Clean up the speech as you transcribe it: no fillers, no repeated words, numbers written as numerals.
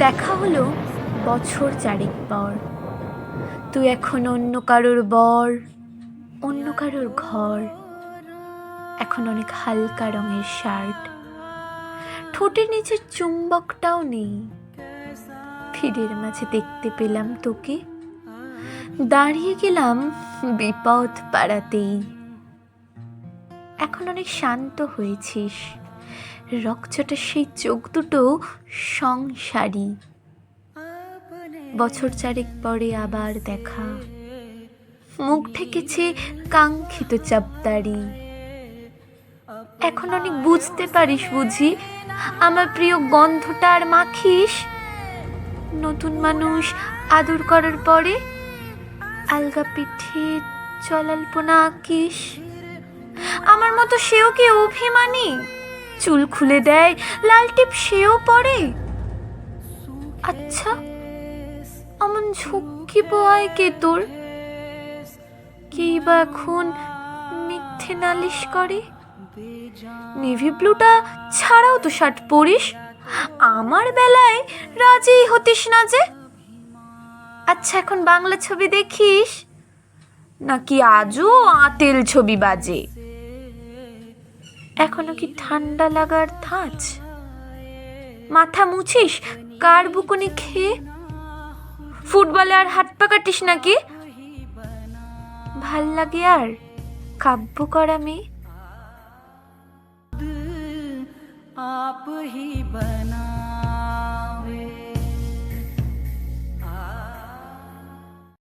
দেখা হলো বছর চারেক পর। তুই এখন অন্য কারোর বর, অন্য কারোর ঘর। এখন অনেক হালকা রঙের শার্ট, ঠোঁটের নিচের চুম্বকটাও নেই। ভিড়ের মাঝে দেখতে পেলাম তোকে, দাঁড়িয়ে গেলাম বিপদ পাড়াতেই। এখন অনেক শান্ত হয়েছিস, রকচটা সেই চোখ দুটো সংসারী। বছর চারেক পরে আবার দেখা, মুখ ঠেকেছে কাঙ্ক্ষিত চাপদাড়ি। এখন অনেক বুঝতে পারিস বুঝি আমার প্রিয় গন্ধটা আর মাখিস। নতুন মানুষ আদর করার পরে আলগা পিঠে চলাল্পনা আঁকিস। আমার মতো সেও কি অভিমানী, চুল খুলে দেয়, লাল টিপ সেও পরে? আচ্ছা, এমন ঝুঁকি পোয়ায় কে তোর? কেই বা এখন মিথ্যে নালিশ করে? নেভি ব্লুটা ছাড়াও তো শার্ট পরিস, আমার বেলায় রাজি হতিস না যে। আচ্ছা, এখন বাংলা ছবি দেখিস নাকি আজও আঁতেল ছবি বাজে? এখনো কি ঠান্ডা লাগার ধাঁচ? মাথা মুছিস কার বুকুনি খেয়ে? ফুটবলে আর হাত পা কাটিস নাকি? ভাল লাগে আর কাব্য করা মেয়ে? आप ही बना